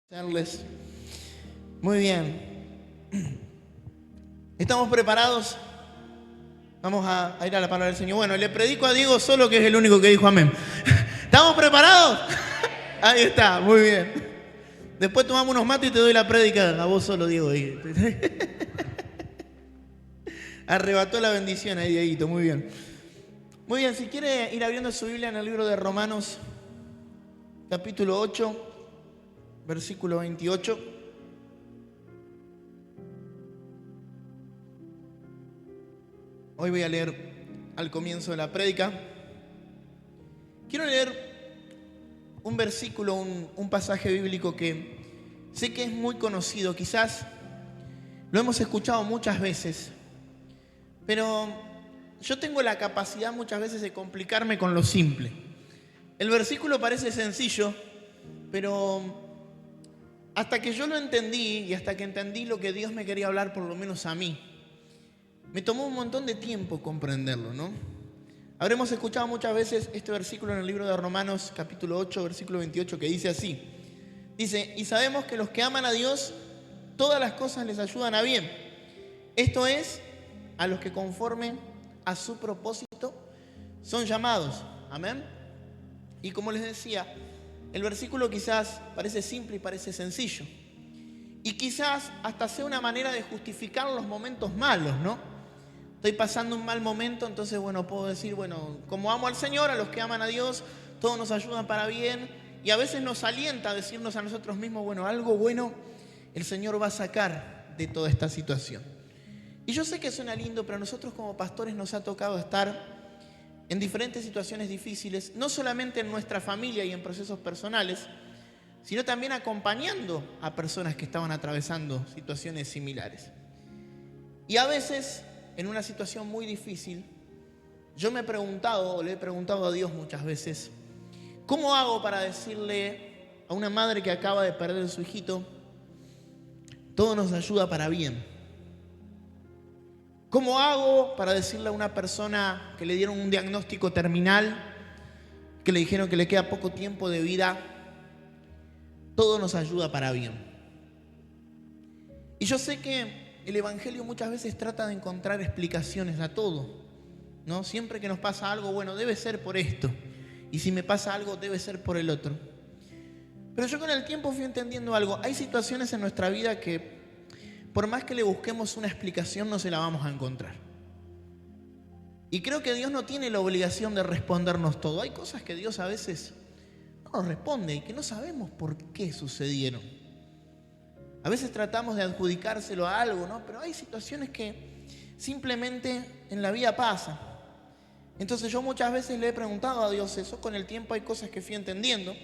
Charles. Muy bien. ¿Estamos preparados? Vamos a ir a la palabra del Señor. Bueno, le predico a Diego solo, que es el único que dijo amén. ¿Estamos preparados? Ahí está, muy bien. Después tomamos unos mates y te doy la prédica a vos solo, Diego. Arrebató la bendición ahí, Dieguito, muy bien. Muy bien, si quiere ir abriendo su Biblia en el libro de Romanos, capítulo 8, versículo 28. Hoy voy a leer al comienzo de la prédica. Quiero leer un versículo, un pasaje bíblico que sé que es muy conocido, quizás lo hemos escuchado muchas veces, pero yo tengo la capacidad muchas veces de complicarme con lo simple. El versículo parece sencillo, pero hasta que yo lo entendí y hasta que entendí lo que Dios me quería hablar, por lo menos a mí, me tomó un montón de tiempo comprenderlo, ¿no? Habremos escuchado muchas veces este versículo en el libro de Romanos, capítulo 8, versículo 28, que dice así. Dice, y sabemos que los que aman a Dios, todas las cosas les ayudan a bien. Esto es, a los que conforme a su propósito son llamados. Amén. Y como les decía, el versículo quizás parece simple y parece sencillo. Y quizás hasta sea una manera de justificar los momentos malos, ¿no? Estoy pasando un mal momento, entonces, bueno, puedo decir, bueno, como amo al Señor, a los que aman a Dios, todos nos ayudan para bien. Y a veces nos alienta a decirnos a nosotros mismos, bueno, algo bueno el Señor va a sacar de toda esta situación. Y yo sé que suena lindo, pero a nosotros como pastores nos ha tocado estar en diferentes situaciones difíciles, no solamente en nuestra familia y en procesos personales, sino también acompañando a personas que estaban atravesando situaciones similares. Y a veces, en una situación muy difícil, yo me he preguntado, o le he preguntado a Dios muchas veces, ¿cómo hago para decirle a una madre que acaba de perder a su hijito, todo nos ayuda para bien? ¿Cómo hago para decirle a una persona que le dieron un diagnóstico terminal, que le dijeron que le queda poco tiempo de vida, todo nos ayuda para bien? Y yo sé que el Evangelio muchas veces trata de encontrar explicaciones a todo, ¿no? Siempre que nos pasa algo, bueno, debe ser por esto. Y si me pasa algo, debe ser por el otro. Pero yo con el tiempo fui entendiendo algo. Hay situaciones en nuestra vida que, por más que le busquemos una explicación, no se la vamos a encontrar. Y creo que Dios no tiene la obligación de respondernos todo. Hay cosas que Dios a veces no nos responde y que no sabemos por qué sucedieron. A veces tratamos de adjudicárselo a algo, ¿no? Pero hay situaciones que simplemente en la vida pasan. Entonces yo muchas veces le he preguntado a Dios eso. Con el tiempo hay cosas que fui entendiendo.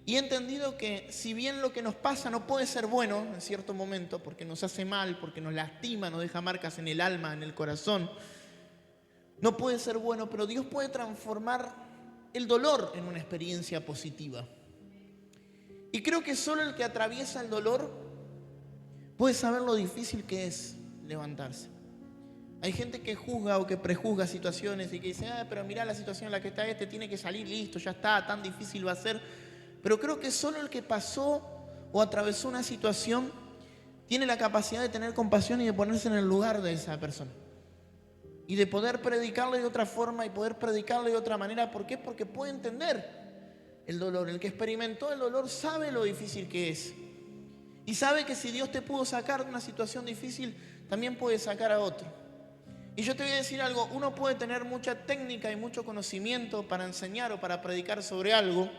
Y he entendido que si bien lo que nos pasa no puede ser bueno en cierto momento, porque nos hace mal, porque nos lastima, nos deja marcas en el alma, en el corazón, no puede ser bueno, pero Dios puede transformar el dolor en una experiencia positiva. Y creo que solo el que atraviesa el dolor puede saber lo difícil que es levantarse. Hay gente que juzga o que prejuzga situaciones y que dice, pero mirá la situación en la que está tiene que salir, listo, ya está, tan difícil va a ser. Pero creo que solo el que pasó o atravesó una situación tiene la capacidad de tener compasión y de ponerse en el lugar de esa persona. Y de poder predicarle de otra forma y poder predicarle de otra manera. ¿Por qué? Porque puede entender el dolor. El que experimentó el dolor sabe lo difícil que es. Y sabe que si Dios te pudo sacar de una situación difícil, también puede sacar a otro. Y yo te voy a decir algo, uno puede tener mucha técnica y mucho conocimiento para enseñar o para predicar sobre algo,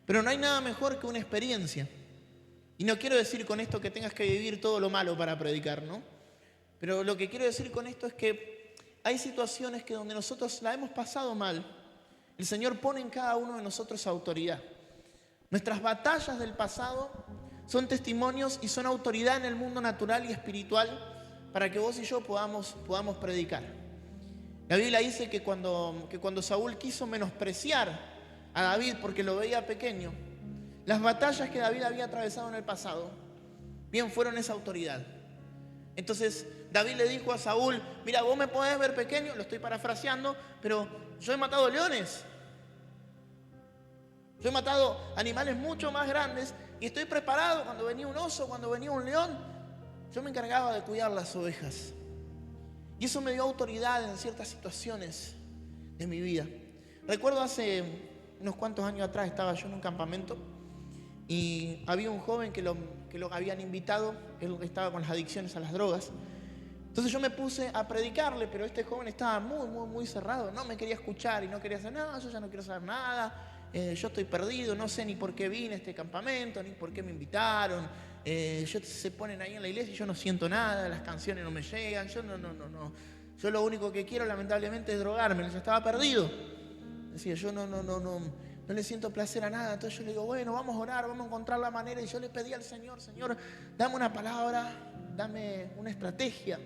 pero no hay nada mejor que una experiencia. Y no quiero decir con esto que tengas que vivir todo lo malo para predicar, ¿no? Pero lo que quiero decir con esto es que hay situaciones que donde nosotros la hemos pasado mal, el Señor pone en cada uno de nosotros autoridad. Nuestras batallas del pasado son testimonios y son autoridad en el mundo natural y espiritual para que vos y yo podamos predicar. La Biblia dice que cuando Saúl quiso menospreciar a David porque lo veía pequeño, las batallas que David había atravesado en el pasado, bien fueron esa autoridad. Entonces David le dijo a Saúl, mira, vos me podés ver pequeño, lo estoy parafraseando, pero yo he matado leones. Yo he matado animales mucho más grandes Y estoy preparado cuando venía un oso, cuando venía un león. Yo me encargaba de cuidar las ovejas. Y eso me dio autoridad en ciertas situaciones de mi vida. Recuerdo hace unos cuantos años atrás estaba yo en un campamento y había un joven que lo habían invitado. Él estaba con las adicciones a las drogas. Entonces yo me puse a predicarle, pero este joven estaba muy cerrado. No me quería escuchar y no quería hacer nada. Yo ya no quiero saber nada. Yo estoy perdido, no sé ni por qué vine a este campamento, ni por qué me invitaron. Se ponen ahí en la iglesia y yo no siento nada, las canciones no me llegan. Yo no. Yo lo único que quiero lamentablemente es drogarme. Yo estaba perdido. Decía, yo no le siento placer a nada. Entonces yo le digo, bueno, vamos a orar, vamos a encontrar la manera. Y yo le pedí al Señor, Señor, dame una palabra, dame una estrategia.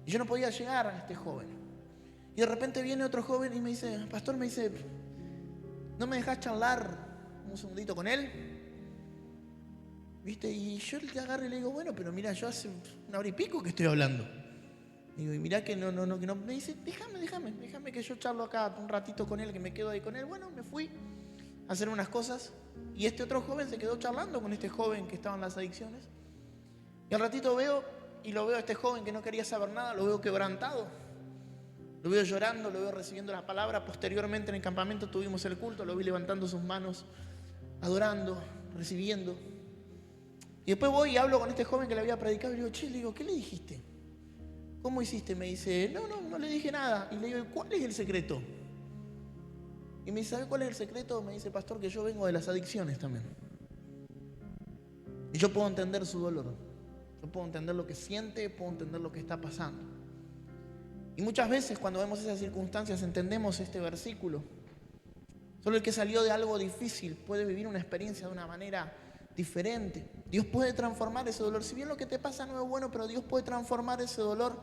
Y yo no podía llegar a este joven. Y de repente viene otro joven y me dice, pastor, me dice, ¿no me dejás charlar un segundito con él? ¿Viste? Y yo le agarro y le digo, bueno, pero mira, yo hace una hora y pico que estoy hablando. Digo, y mirá que no. Me dice, déjame que yo charlo acá un ratito con él, que me quedo ahí con él. Bueno, me fui a hacer unas cosas. Y este otro joven se quedó charlando con este joven que estaba en las adicciones. Y al ratito veo a este joven que no quería saber nada, lo veo quebrantado. Lo veo llorando, lo veo recibiendo la palabra. Posteriormente en el campamento tuvimos el culto, lo vi levantando sus manos, adorando, recibiendo. Y después voy y hablo con este joven que le había predicado y le digo, ¿qué le dijiste? ¿Cómo hiciste? Me dice, no le dije nada. Y le digo, ¿cuál es el secreto? Y me dice, ¿sabe cuál es el secreto? Me dice, pastor, que yo vengo de las adicciones también. Y yo puedo entender su dolor. Yo puedo entender lo que siente, puedo entender lo que está pasando. Y muchas veces cuando vemos esas circunstancias entendemos este versículo. Solo el que salió de algo difícil puede vivir una experiencia de una manera diferente. Dios puede transformar ese dolor. Si bien lo que te pasa no es bueno, pero Dios puede transformar ese dolor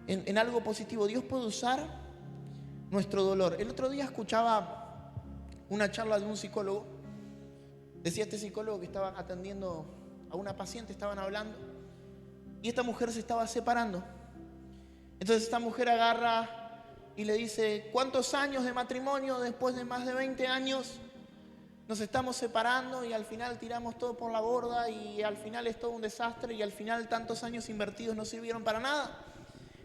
en algo positivo. Dios puede usar nuestro dolor. El otro día escuchaba una charla de un psicólogo. Decía este psicólogo que estaba atendiendo a una paciente, estaban hablando, y esta mujer se estaba separando. Entonces esta mujer agarra y le dice, ¿cuántos años de matrimonio después de más de 20 años nos estamos separando y al final tiramos todo por la borda y al final es todo un desastre y al final tantos años invertidos no sirvieron para nada?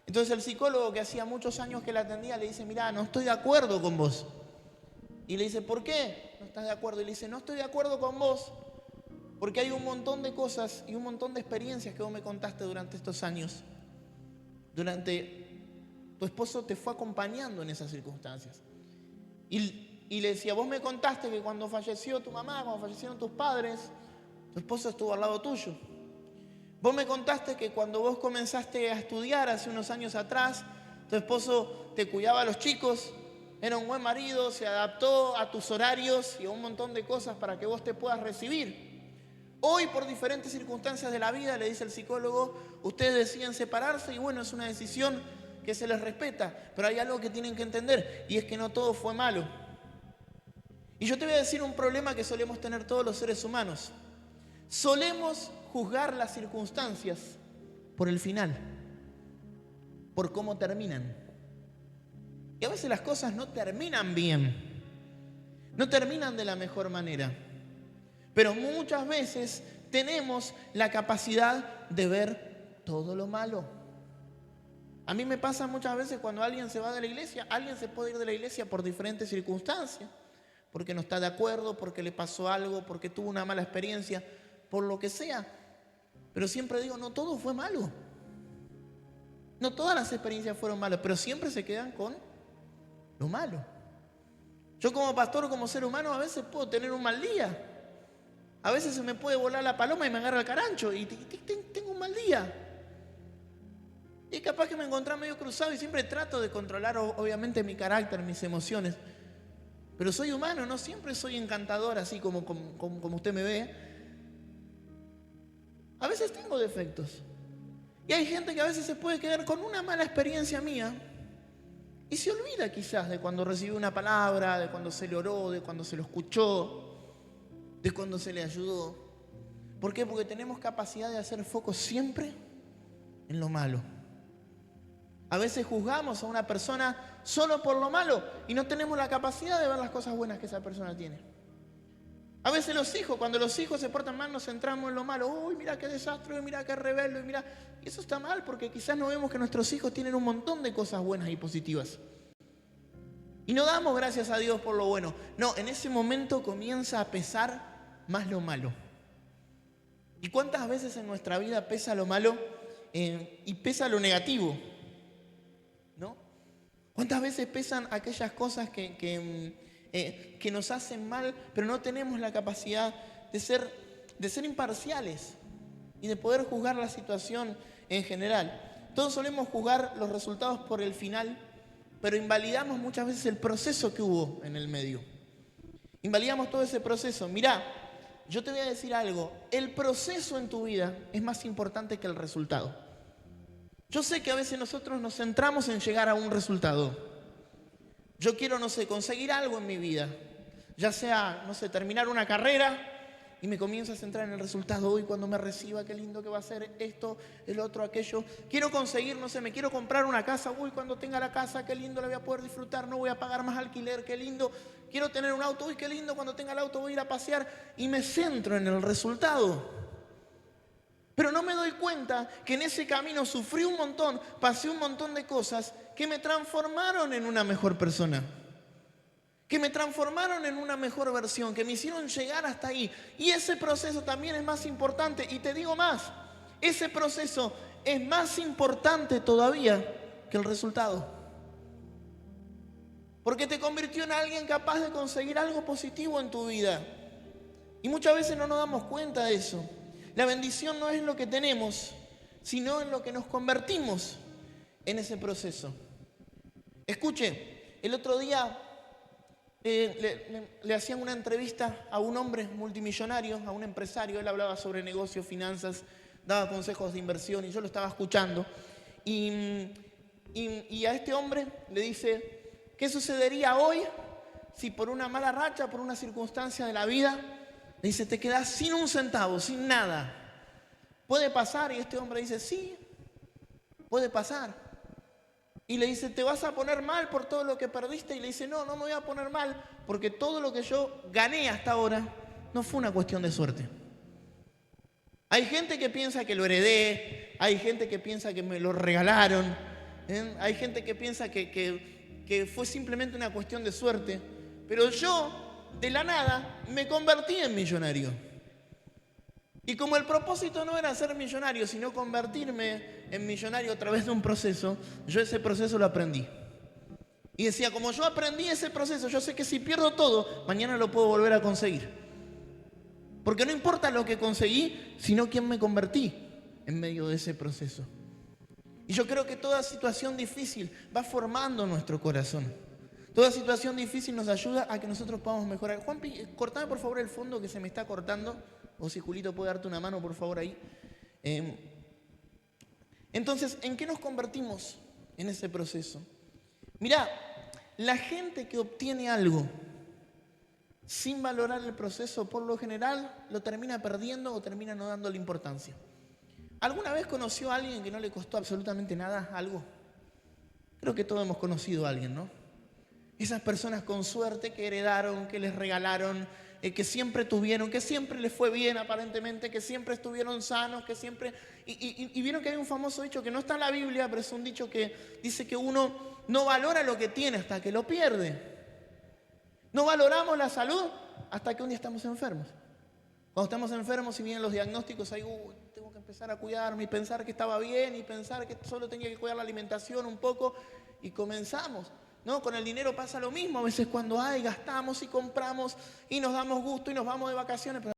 Entonces el psicólogo, que hacía muchos años que la atendía, le dice, mirá, no estoy de acuerdo con vos. Y le dice, ¿por qué no estás de acuerdo? Y le dice, no estoy de acuerdo con vos porque hay un montón de cosas y un montón de experiencias que vos me contaste durante estos años. Tu esposo te fue acompañando en esas circunstancias. Y le decía, vos me contaste que cuando falleció tu mamá, cuando fallecieron tus padres, tu esposo estuvo al lado tuyo. Vos me contaste que cuando vos comenzaste a estudiar hace unos años atrás, tu esposo te cuidaba a los chicos, era un buen marido, se adaptó a tus horarios y a un montón de cosas para que vos te puedas recibir. Hoy, por diferentes circunstancias de la vida, le dice el psicólogo, ustedes deciden separarse y bueno, es una decisión que se les respeta, pero hay algo que tienen que entender y es que no todo fue malo. Y yo te voy a decir un problema que solemos tener todos los seres humanos. Solemos juzgar las circunstancias por el final, por cómo terminan. Y a veces las cosas no terminan bien, no terminan de la mejor manera. Pero muchas veces tenemos la capacidad de ver todo lo malo. A mí me pasa muchas veces cuando alguien se va de la iglesia, alguien se puede ir de la iglesia por diferentes circunstancias, porque no está de acuerdo, porque le pasó algo, porque tuvo una mala experiencia, por lo que sea. Pero siempre digo, no todo fue malo. No todas las experiencias fueron malas, pero siempre se quedan con lo malo. Yo como pastor, como ser humano, a veces puedo tener un mal día. A veces se me puede volar la paloma y me agarra el carancho y tengo un mal día. Y capaz que me encontré medio cruzado y siempre trato de controlar obviamente mi carácter, mis emociones. Pero soy humano, no siempre soy encantador así como usted me ve. A veces tengo defectos. Y hay gente que a veces se puede quedar con una mala experiencia mía y se olvida quizás de cuando recibió una palabra, de cuando se le oró, de cuando se lo escuchó, de cuando se le ayudó. ¿Por qué? Porque tenemos capacidad de hacer foco siempre en lo malo. A veces juzgamos a una persona solo por lo malo y no tenemos la capacidad de ver las cosas buenas que esa persona tiene. A veces los hijos, cuando los hijos se portan mal, nos centramos en lo malo. Uy, mira qué desastre, uy, mira qué rebelde, mira. Y eso está mal porque quizás no vemos que nuestros hijos tienen un montón de cosas buenas y positivas. Y no damos gracias a Dios por lo bueno. No, en ese momento comienza a pesar más lo malo. ¿Y cuántas veces en nuestra vida pesa lo malo y pesa lo negativo? ¿No? ¿Cuántas veces pesan aquellas cosas que nos hacen mal, pero no tenemos la capacidad de ser imparciales y de poder juzgar la situación en general? Todos solemos juzgar los resultados por el final, pero invalidamos muchas veces el proceso que hubo en el medio. Invalidamos todo ese proceso. Mirá, yo te voy a decir algo. El proceso en tu vida es más importante que el resultado. Yo sé que a veces nosotros nos centramos en llegar a un resultado. Yo quiero, no sé, conseguir algo en mi vida. Ya sea, no sé, terminar una carrera y me comienzo a centrar en el resultado. Uy, cuando me reciba, qué lindo que va a ser esto, el otro, aquello. Quiero conseguir, no sé, me quiero comprar una casa. Uy, cuando tenga la casa, qué lindo la voy a poder disfrutar. No voy a pagar más alquiler, qué lindo. Quiero tener un auto. Uy, qué lindo, cuando tenga el auto voy a ir a pasear. Y me centro en el resultado. Pero no me doy cuenta que en ese camino sufrí un montón, pasé un montón de cosas que me transformaron en una mejor persona. Que me transformaron en una mejor versión, que me hicieron llegar hasta ahí. Y ese proceso también es más importante. Y te digo más, ese proceso es más importante todavía que el resultado. Porque te convirtió en alguien capaz de conseguir algo positivo en tu vida. Y muchas veces no nos damos cuenta de eso. La bendición no es lo que tenemos, sino en lo que nos convertimos en ese proceso. Escuche, el otro día le hacían una entrevista a un hombre multimillonario, a un empresario. Él hablaba sobre negocios, finanzas, daba consejos de inversión y yo lo estaba escuchando. Y a este hombre le dice, ¿qué sucedería hoy si por una mala racha, por una circunstancia de la vida, le dice, te quedas sin un centavo, sin nada? ¿Puede pasar? Y este hombre dice, sí, puede pasar. Y le dice, ¿te vas a poner mal por todo lo que perdiste? Y le dice, no, no me voy a poner mal, porque todo lo que yo gané hasta ahora no fue una cuestión de suerte. Hay gente que piensa que lo heredé, hay gente que piensa que me lo regalaron, hay gente que piensa que fue simplemente una cuestión de suerte, pero yo, de la nada, me convertí en millonario. Y como el propósito no era ser millonario, sino convertirme en millonario a través de un proceso, yo ese proceso lo aprendí. Y decía, como yo aprendí ese proceso, yo sé que si pierdo todo, mañana lo puedo volver a conseguir. Porque no importa lo que conseguí, sino quién me convertí en medio de ese proceso. Y yo creo que toda situación difícil va formando nuestro corazón. Toda situación difícil nos ayuda a que nosotros podamos mejorar. Juanpi, cortame por favor el fondo que se me está cortando. O si Julito puede darte una mano, por favor, ahí. Entonces, ¿en qué nos convertimos en ese proceso? Mirá, la gente que obtiene algo sin valorar el proceso, por lo general, lo termina perdiendo o termina no dándole importancia. ¿Alguna vez conoció a alguien que no le costó absolutamente nada algo? Creo que todos hemos conocido a alguien, ¿no? Esas personas con suerte que heredaron, que les regalaron, que siempre tuvieron, que siempre les fue bien aparentemente, que siempre estuvieron sanos, que siempre... Y vieron que hay un famoso dicho que no está en la Biblia, pero es un dicho que dice que uno no valora lo que tiene hasta que lo pierde. No valoramos la salud hasta que un día estamos enfermos. Cuando estamos enfermos y vienen los diagnósticos, ahí tengo que empezar a cuidarme y pensar que estaba bien y pensar que solo tenía que cuidar la alimentación un poco y comenzamos. ¿No? Con el dinero pasa lo mismo, a veces cuando gastamos y compramos y nos damos gusto y nos vamos de vacaciones, pero